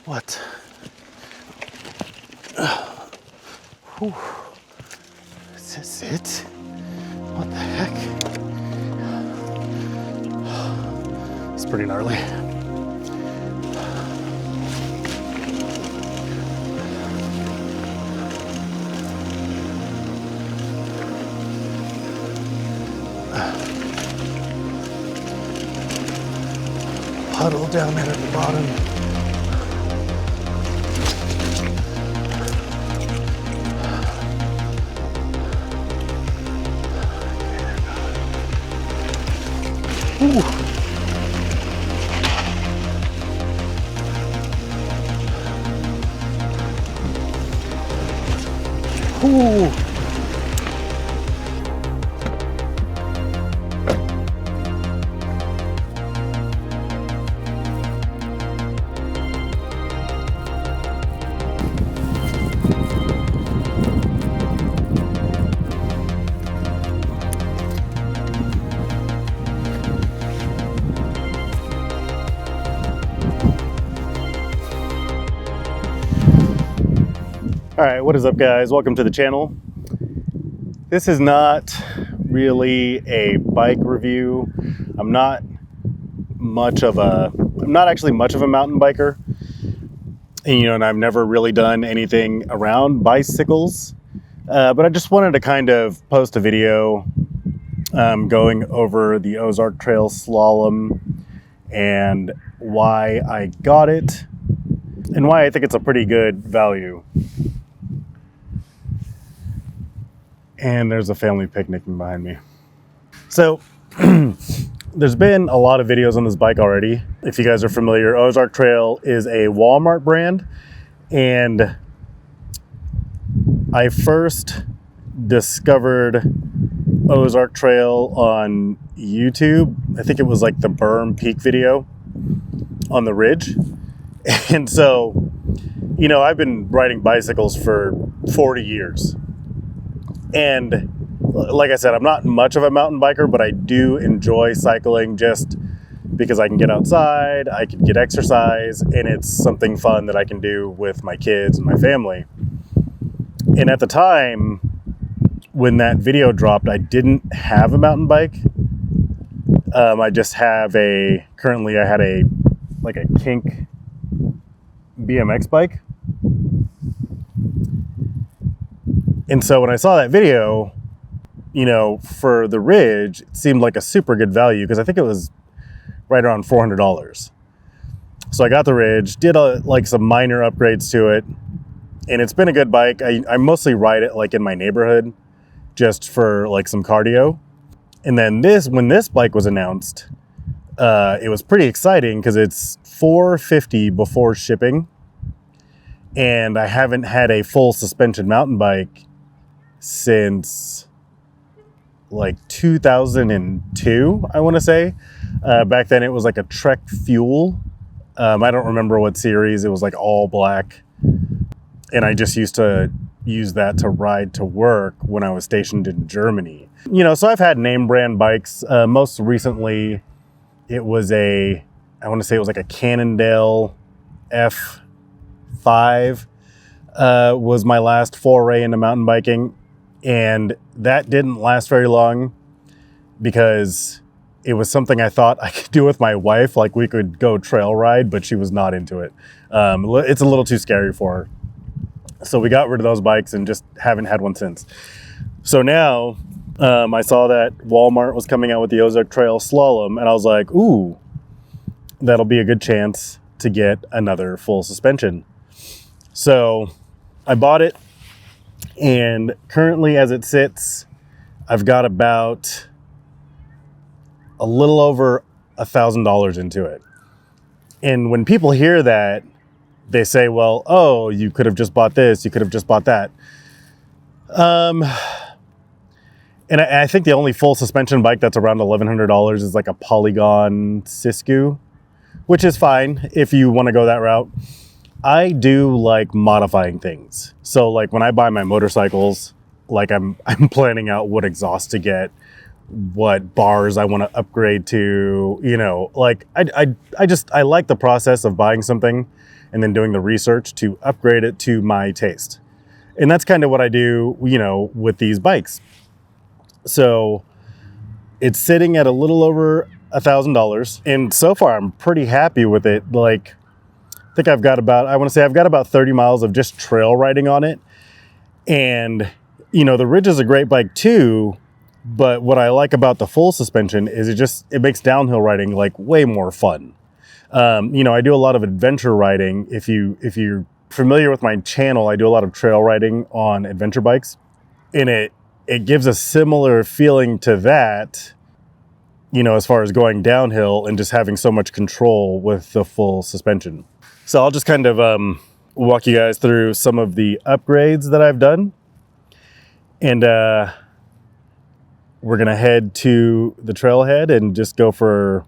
What? Whew. Is this it? What the heck? It's pretty gnarly. Puddle down there at the bottom. Ooh. Ooh. All right, what is up, guys? Welcome to the channel. This is not really a bike review. I'm not actually much of a mountain biker. And I've never really done anything around bicycles. But I just wanted to kind of post a video going over the Ozark Trail Slalom and why I got it and why I think it's a pretty good value. And there's a family picnicking behind me. So there's been a lot of videos on this bike already. If you guys are familiar, Ozark Trail is a Walmart brand. And I first discovered Ozark Trail on YouTube. I think it was like the berm peak video on the ridge. And so, I've been riding bicycles for 40 years. And like I said, I'm not much of a mountain biker, but I do enjoy cycling just because I can get outside, I can get exercise, and it's something fun that I can do with my kids and my family. And at the time when that video dropped, I didn't have a mountain bike. I just have currently I had a kink BMX bike. And so when I saw that video, for the ridge, it seemed like a super good value because I think it was right around $400. So I got the ridge, did some minor upgrades to it, and it's been a good bike. I mostly ride it in my neighborhood just for some cardio. And then when this bike was announced, it was pretty exciting because it's $450 before shipping. And I haven't had a full suspension mountain bike since 2002, I want to say. Back then it was a Trek Fuel. I don't remember what series. It was all black. And I just used to use that to ride to work when I was stationed in Germany. So I've had name brand bikes. Most recently, it was a Cannondale F5 was my last foray into mountain biking. And that didn't last very long because it was something I thought I could do with my wife. We could go trail ride, but she was not into it. It's a little too scary for her. So we got rid of those bikes and just haven't had one since. So now I saw that Walmart was coming out with the Ozark Trail Slalom, and I was like, ooh, that'll be a good chance to get another full suspension. So I bought it, and currently as it sits, I've got about a little over $1,000 into it. And when people hear that, they say, well, oh, you could have just bought this, you could have just bought that. And I think the only full suspension bike that's around $1,100 is a Polygon Siskiyou, which is fine if you want to go that route. I do like modifying things. So when I buy my motorcycles, I'm planning out what exhaust to get, what bars I want to upgrade to, I like the process of buying something and then doing the research to upgrade it to my taste. And that's kind of what I do, you know, with these bikes. So it's sitting at a little over $1,000. And so far I'm pretty happy with it. Like, I think I've got about 30 miles of just trail riding on it. And, you know, the Ridge is a great bike too, but what I like about the full suspension is it makes downhill riding like way more fun. You know, I do a lot of adventure riding. If you're familiar with my channel, I do a lot of trail riding on adventure bikes, and it gives a similar feeling to that, you know, as far as going downhill and just having so much control with the full suspension. So I'll just kind of walk you guys through some of the upgrades that I've done, and we're gonna head to the trailhead and just go for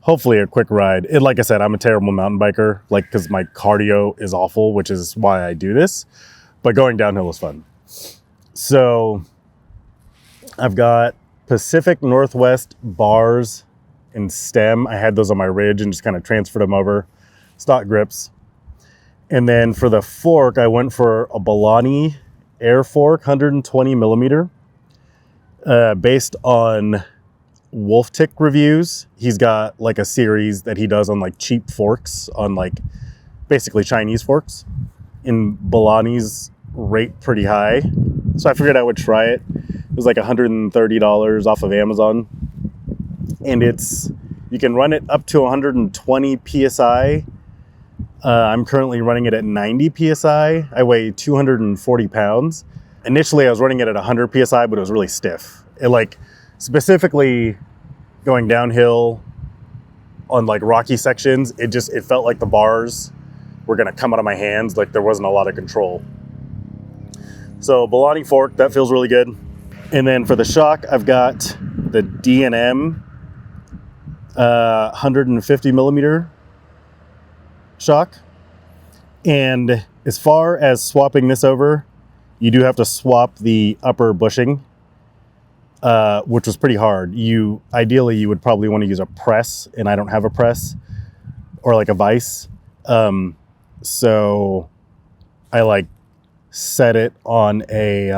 hopefully a quick ride. And like I said, I'm a terrible mountain biker, like, because my cardio is awful, which is why I do this, but going downhill is fun. So I've got Pacific Northwest bars and stem. I had those on my Ridge and just kind of transferred them over. Stock grips. And then for the fork, I went for a Bolani Air Fork 120 millimeter, based on Wolf Tick reviews. He's got like a series that he does on like cheap forks, on like basically Chinese forks. And Bolani's rate pretty high, so I figured I would try it. It was like $130 off of Amazon, and you can run it up to 120 psi. I'm currently running it at 90 psi. I weigh 240 pounds. Initially, I was running it at 100 psi, but it was really stiff. It, like, specifically going downhill on like rocky sections, it felt like the bars were gonna come out of my hands. Like there wasn't a lot of control. So Bolani fork, that feels really good. And then for the shock, I've got the D&M 150 millimeter shock. And as far as swapping this over, you do have to swap the upper bushing, which was pretty hard. Ideally, you would probably want to use a press, and I don't have a press, or like a vise. So I like set it on a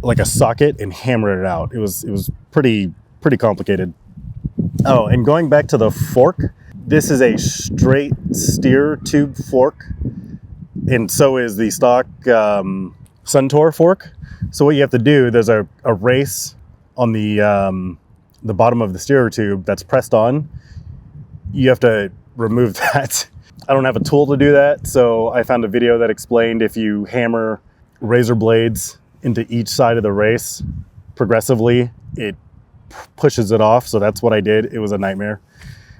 like a socket and hammered it out. It was pretty complicated. Oh, and going back to the fork, this is a straight steer tube fork, and so is the stock Suntour fork. So what you have to do, there's a race on the bottom of the steerer tube that's pressed on. You have to remove that. I don't have a tool to do that, so I found a video that explained if you hammer razor blades into each side of the race progressively, it pushes it off. So that's what I did. It was a nightmare.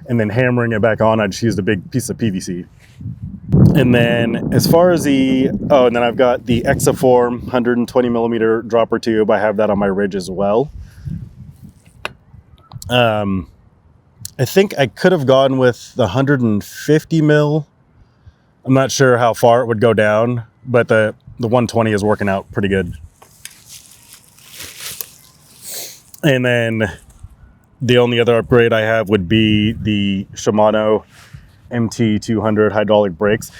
And then hammering it back on, I just used a big piece of PVC. And then as far as and then I've got the Exaform 120 millimeter dropper tube. I have that on my Ridge as well. I think I could have gone with the 150 mil. I'm not sure how far it would go down, but the 120 is working out pretty good. And then the only other upgrade I have would be the Shimano MT200 hydraulic brakes.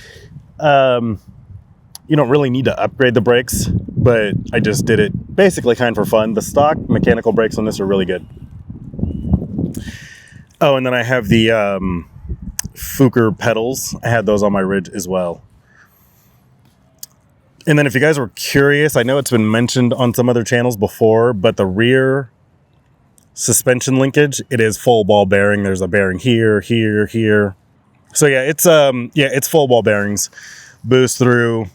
You don't really need to upgrade the brakes, but I just did it basically kind of for fun. The stock mechanical brakes on this are really good. Oh, and then I have the Fuker pedals. I had those on my Ridge as well. And then if you guys were curious, I know it's been mentioned on some other channels before, but the rear suspension linkage, it is full ball bearing. There's a bearing here, here, here. So yeah, it's full ball bearings. Boost through,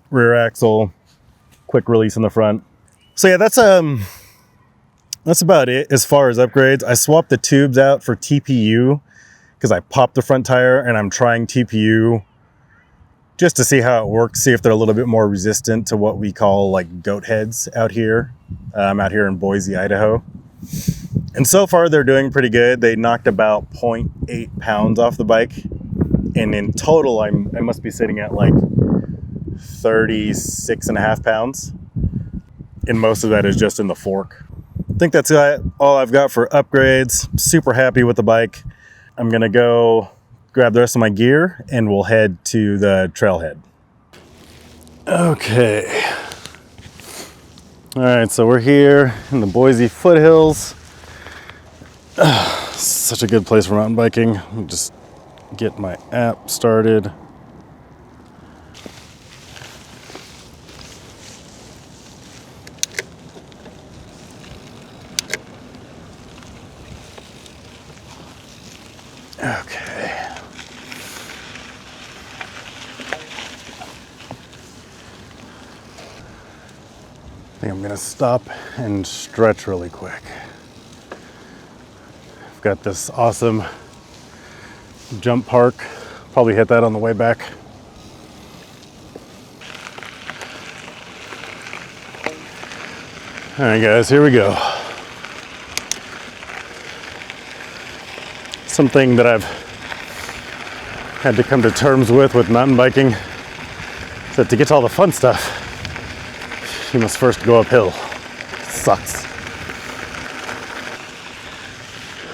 rear axle, quick release in the front. So yeah, that's about it as far as upgrades. I swapped the tubes out for TPU because I popped the front tire, and I'm trying TPU just to see how it works, see if they're a little bit more resistant to what we call like goat heads out here. I'm out here in Boise, Idaho. And so far they're doing pretty good. They knocked about 0.8 pounds off the bike. And in total, I must be sitting at like 36.5 pounds. And most of that is just in the fork. I think that's all I've got for upgrades. Super happy with the bike. I'm gonna go grab the rest of my gear and we'll head to the trailhead. Okay. All right, so we're here in the Boise foothills. Such a good place for mountain biking. I'll just get my app started. Okay. I think I'm gonna stop and stretch really quick. I've got this awesome jump park. Probably hit that on the way back. All right, guys, here we go. Something that I've had to come to terms with mountain biking is that to get to all the fun stuff, you must first go uphill. Sucks.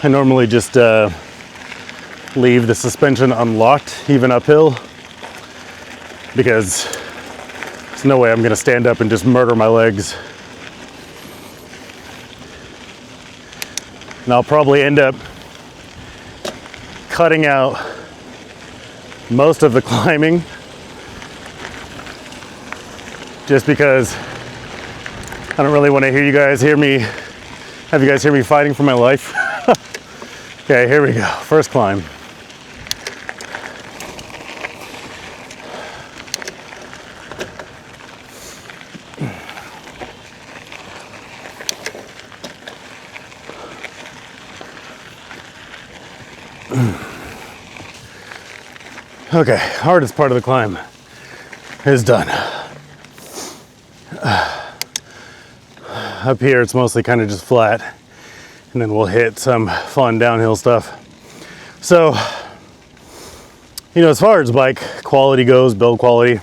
I normally just leave the suspension unlocked even uphill because there's no way I'm gonna stand up and just murder my legs. And I'll probably end up cutting out most of the climbing just because I don't really want to have you guys hear me fighting for my life. Okay, here we go. First climb. Okay, hardest part of the climb is done. Up here, it's mostly kind of just flat, and then we'll hit some fun downhill stuff. So, you know, as far as bike quality goes, build quality,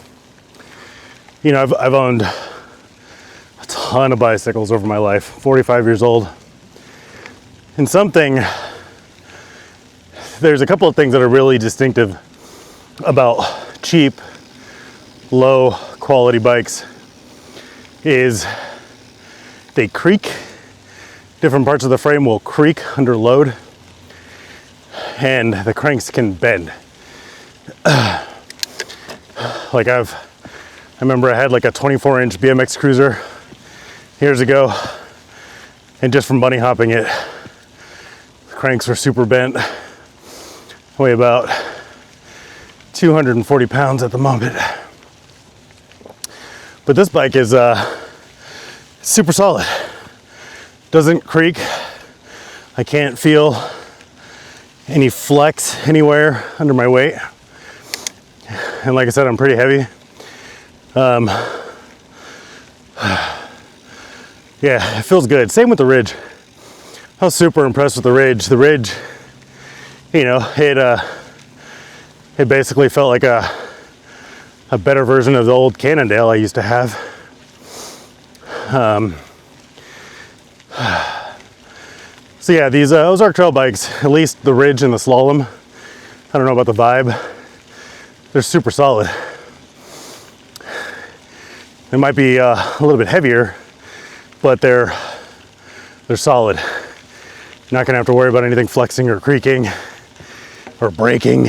you know, I've owned a ton of bicycles over my life, 45 years old. And there's a couple of things that are really distinctive about cheap, low quality bikes is they creak. Different parts of the frame will creak under load and the cranks can bend. Like I remember I had like a 24-inch BMX cruiser years ago, and just from bunny hopping it, the cranks were super bent. Weigh about 240 pounds at the moment. But this bike is super solid. Doesn't creak. I can't feel any flex anywhere under my weight. And like I said, I'm pretty heavy. Yeah, it feels good. Same with the Ridge. I was super impressed with the Ridge. The Ridge, you know, it basically felt like a better version of the old Cannondale I used to have. So yeah, these Ozark trail bikes, at least the Ridge and the Slalom, I don't know about the Vibe, they're super solid. They might be a little bit heavier, but they're solid. You're not gonna have to worry about anything flexing or creaking or braking.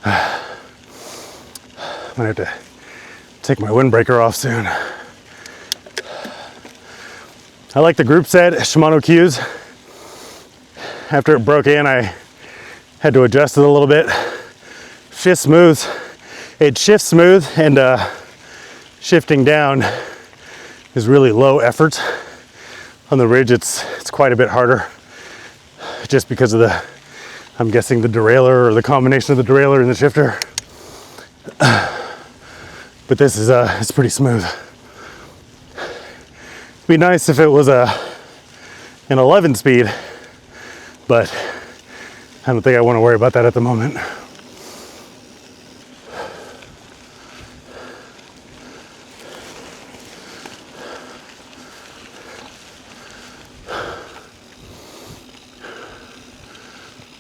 I'm gonna have to take my windbreaker off soon. I like the group set Shimano Qs. After it broke in, I had to adjust it a little bit. Shifts smooth. It shifts smooth, and shifting down is really low effort. On the Ridge, it's quite a bit harder, just because of I'm guessing the derailleur, or the combination of the derailleur and the shifter. But this is it's pretty smooth. It'd be nice if it was an 11 speed, but I don't think I want to worry about that at the moment.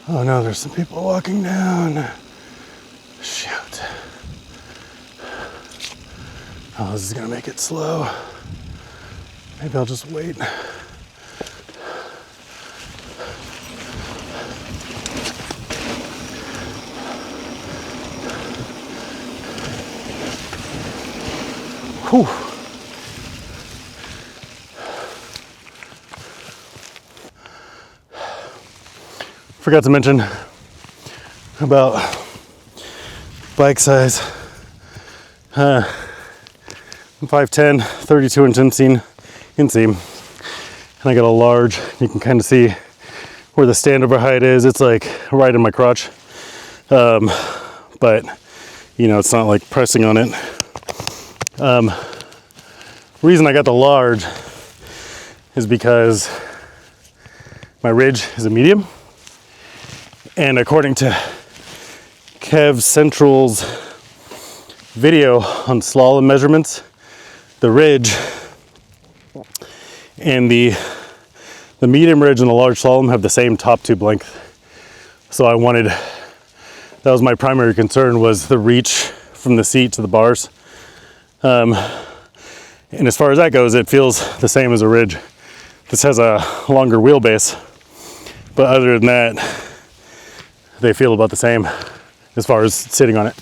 Oh no, there's some people walking down. Shoot. Oh, this is gonna make it slow. Maybe I'll just wait. Whew. Forgot to mention about bike size. I'm 5'10", 32 inch inseam, and I got a large. You can kind of see where the standover height is. It's like right in my crotch, but you know, it's not like pressing on it. Reason I got the large is because my ridge is a medium, and according to Kev Central's video on slalom measurements, the ridge and the medium ridge and the large slalom have the same top tube length. So that was my primary concern, was the reach from the seat to the bars. And as far as that goes, it feels the same as a ridge. This has a longer wheelbase, but other than that, they feel about the same as far as sitting on it.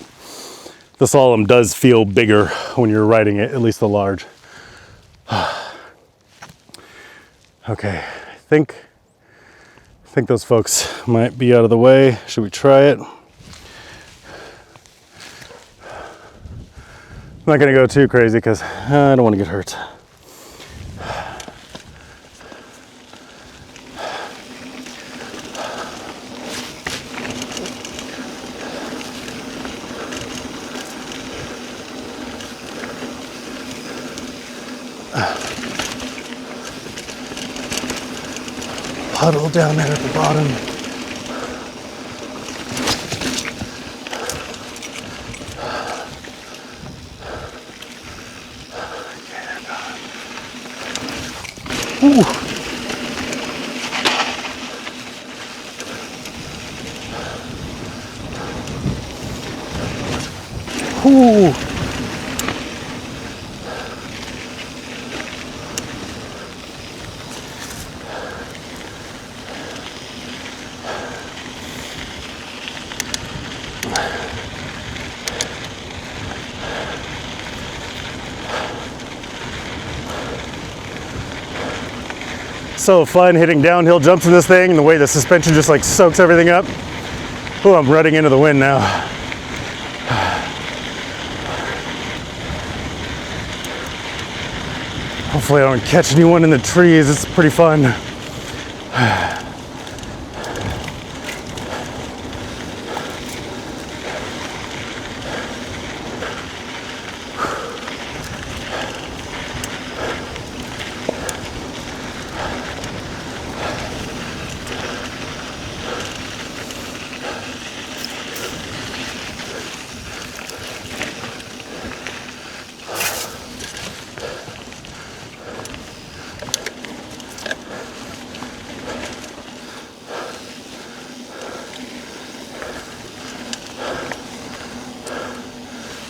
The slalom does feel bigger when you're riding it, at least the large. Okay, I think those folks might be out of the way. Should we try it? I'm not gonna go too crazy because I don't want to get hurt. Puddle down there at the bottom. Ooh. Ooh. So fun hitting downhill jumps in this thing, and the way the suspension just like soaks everything up. Oh, I'm running into the wind now. Hopefully I don't catch anyone in the trees. It's pretty fun.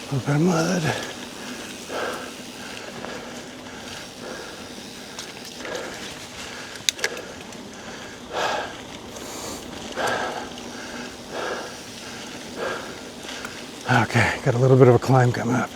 A little bit of mud. Okay, got a little bit of a climb coming up.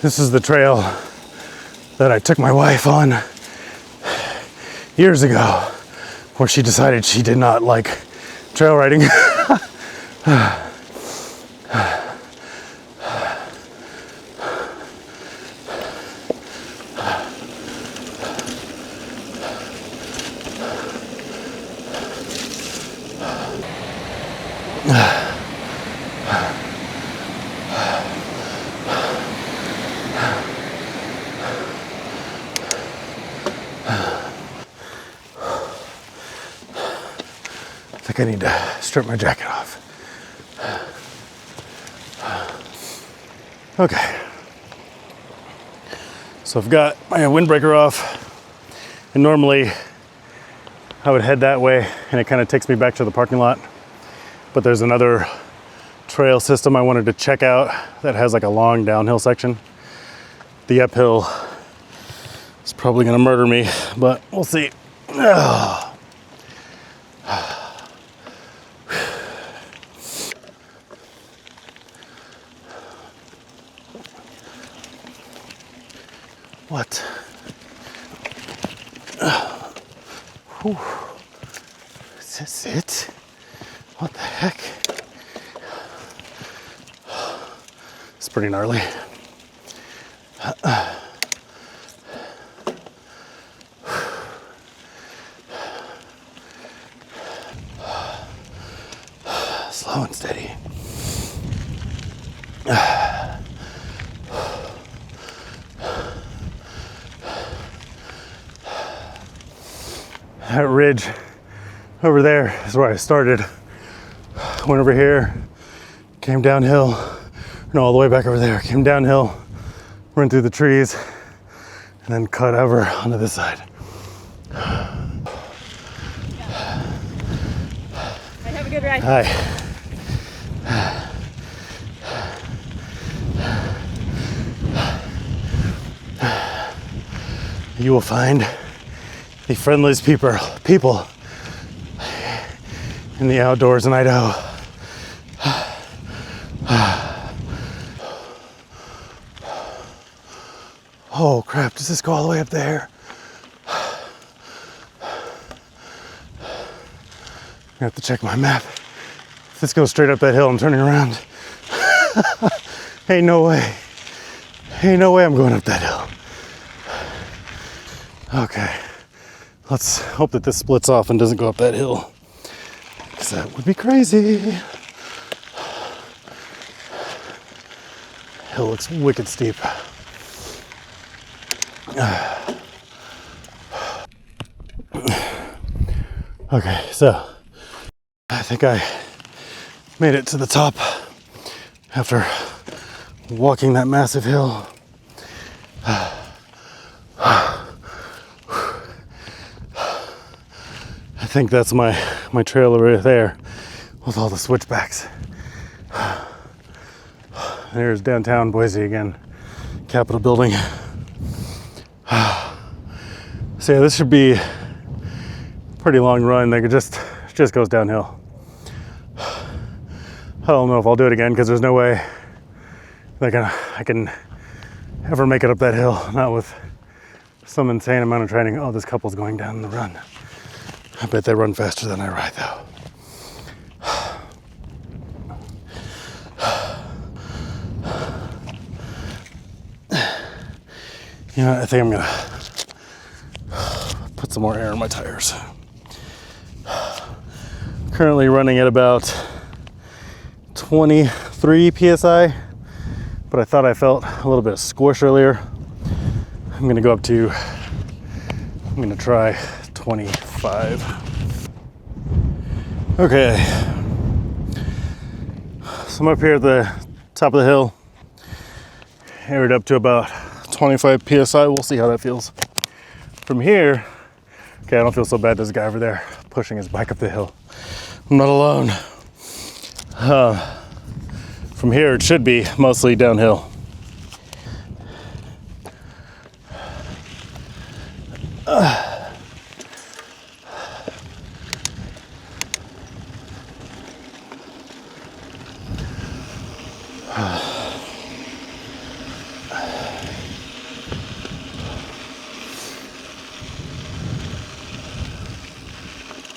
This is the trail that I took my wife on years ago, where she decided she did not like trail riding. I think I need to strip my jacket off. Okay. So I've got my windbreaker off, and normally I would head that way and it kind of takes me back to the parking lot. But there's another trail system I wanted to check out that has like a long downhill section. The uphill is probably gonna murder me, but we'll see. What? Whew. Is this it? What the heck? It's pretty gnarly. Slow and steady. That ridge over there is where I started. Went over here, came downhill, no, all the way back over there, came downhill, went through the trees, and then cut over onto this side. Have a good ride. Hi. You will find the friendliest people in the outdoors in Idaho. Oh crap, does this go all the way up there? I have to check my map. If this goes straight up that hill, I'm turning around. Ain't no way. Ain't no way I'm going up that hill. Okay, let's hope that this splits off and doesn't go up that hill, because that would be crazy. Hill looks wicked steep. Okay, so I think I made it to the top after walking that massive hill. I think that's my trail right there with all the switchbacks. There's downtown Boise again, Capitol building. So yeah, this should be a pretty long run. Like it just goes downhill. I don't know if I'll do it again because there's no way that I can ever make it up that hill, not with some insane amount of training. Oh, this couple's going down the run. I bet they run faster than I ride though. You know, I think I'm gonna put some more air in my tires. Currently running at about 23 PSI, but I thought I felt a little bit of squish earlier. I'm gonna try 25. Okay, so I'm up here at the top of the hill, aired up to about 25 PSI. We'll see how that feels. From here, okay, I don't feel so bad. There's a guy over there pushing his bike up the hill. I'm not alone. From here, it should be mostly downhill.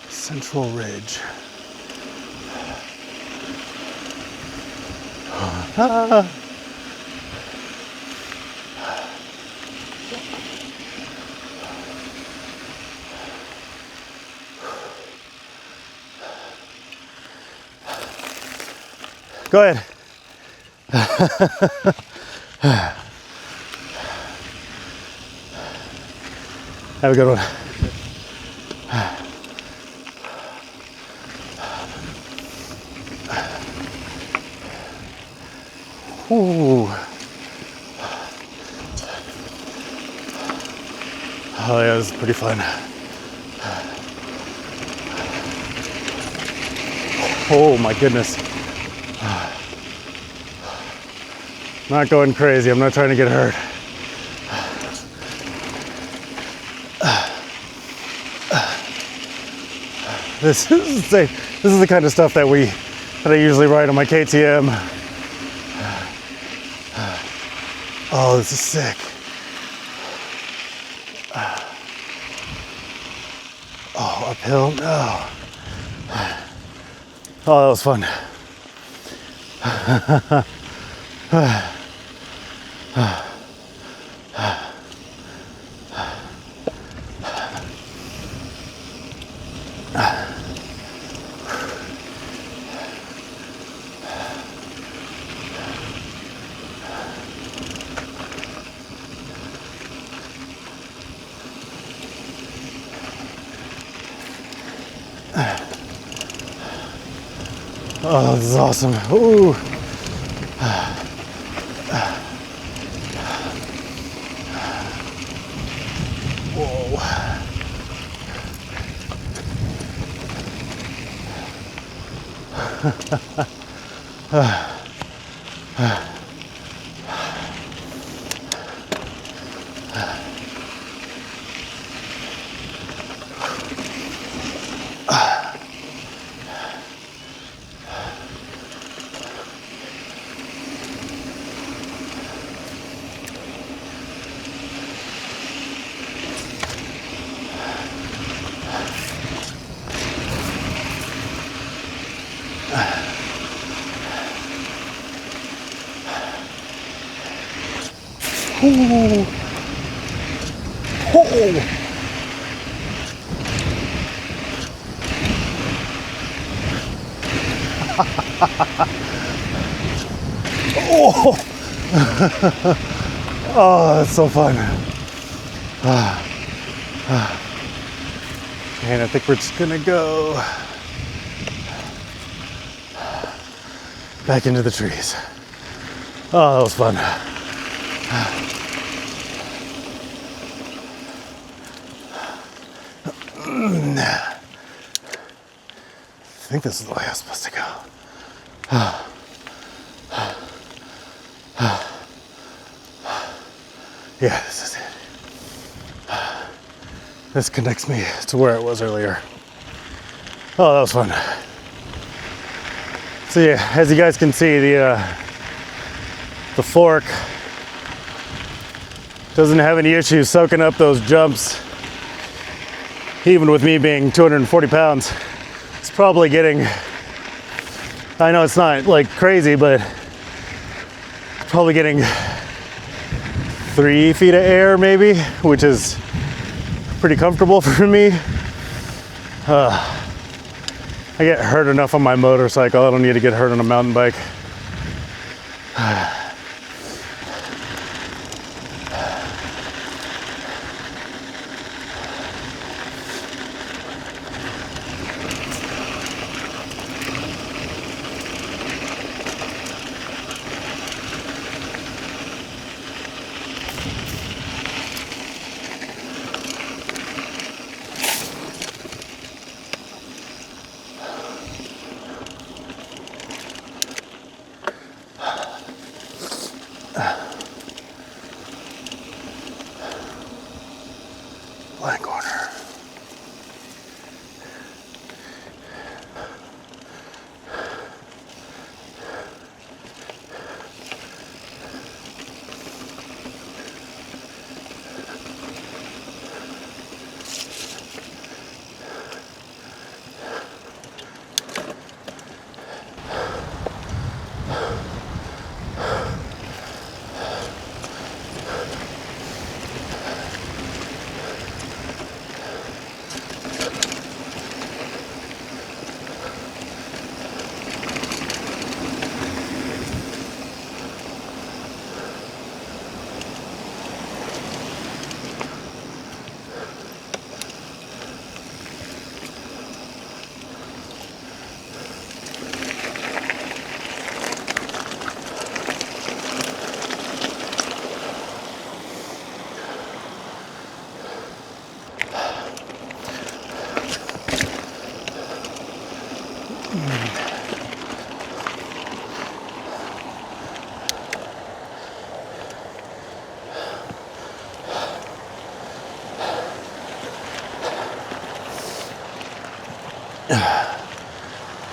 Central Ridge. Go ahead. Have a good one. Ooh. Oh yeah, this is pretty fun. Oh my goodness. Not going crazy, I'm not trying to get hurt. This is insane. This is the kind of stuff that I usually ride on my KTM. Oh, this is sick. Oh, uphill? No. Oh, that was fun. Oh, this is awesome. Ooh. Whoa. Ooh. Oh. Oh. Oh, that's so fun. And I think we're just gonna go back into the trees. Oh, that was fun. I think this is the way I'm supposed to go. Yeah, this is it. This connects me to where I was earlier. Oh, that was fun. So yeah, as you guys can see, the fork doesn't have any issues soaking up those jumps. Even with me being 240 pounds, it's probably getting, I know it's not like crazy, but probably getting 3 feet of air maybe, which is pretty comfortable for me. I get hurt enough on my motorcycle. I don't need to get hurt on a mountain bike.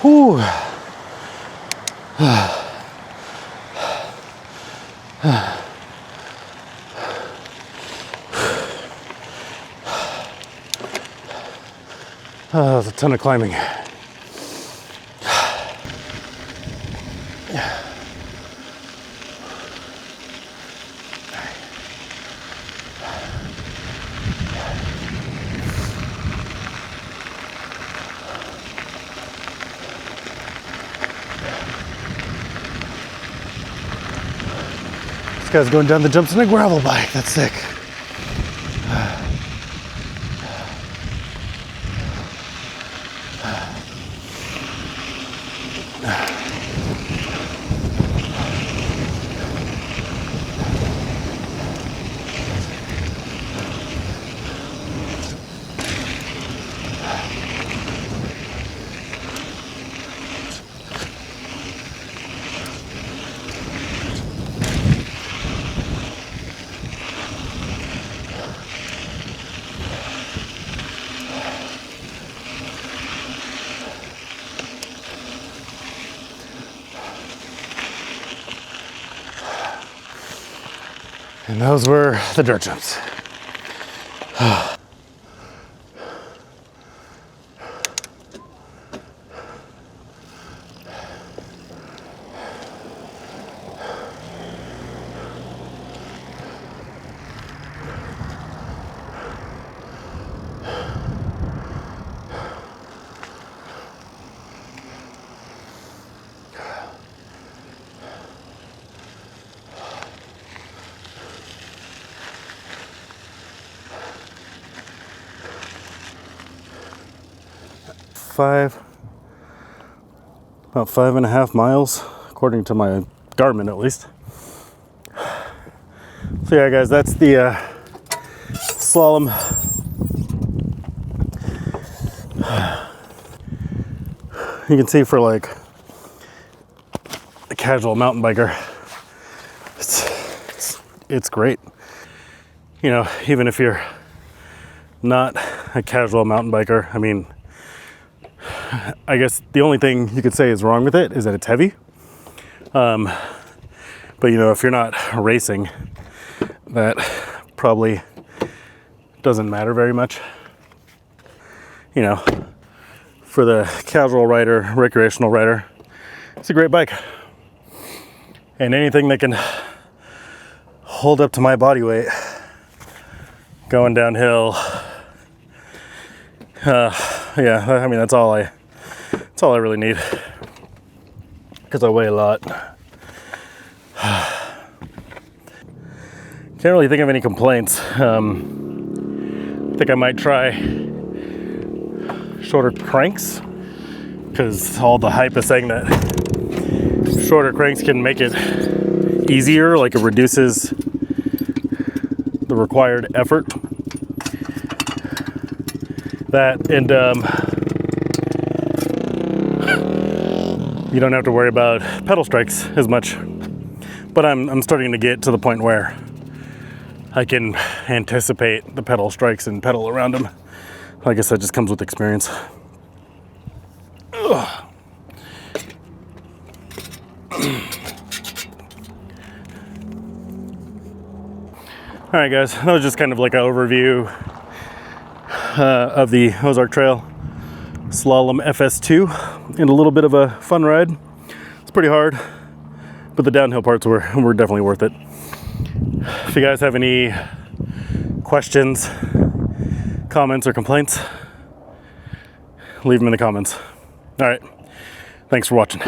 Whew. Oh, that's a ton of climbing. This guy's going down the jumps on a gravel bike. That's sick. And those were the dirt jumps. About 5.5 miles, according to my Garmin at least. So yeah, guys, that's the slalom. You can see for like a casual mountain biker, it's great. You know, even if you're not a casual mountain biker, I mean, I guess the only thing you could say is wrong with it is that it's heavy. But you know, if you're not racing, that probably doesn't matter very much. You know, for the casual rider, recreational rider, it's a great bike. And anything that can hold up to my body weight going downhill, yeah, I mean, that's all I really need, because I weigh a lot. Can't really think of any complaints. I think I might try shorter cranks, because all the hype is saying that shorter cranks can make it easier, like it reduces the required effort. That, and you don't have to worry about pedal strikes as much. But I'm starting to get to the point where I can anticipate the pedal strikes and pedal around them. I guess that just comes with experience. Ugh. All right, guys, that was just kind of like an overview of the Ozark Trail Slalom FS.2, and a little bit of a fun ride. It's pretty hard, but the downhill parts were definitely worth it. If you guys have any questions, comments, or complaints, leave them in the comments. All right, thanks for watching.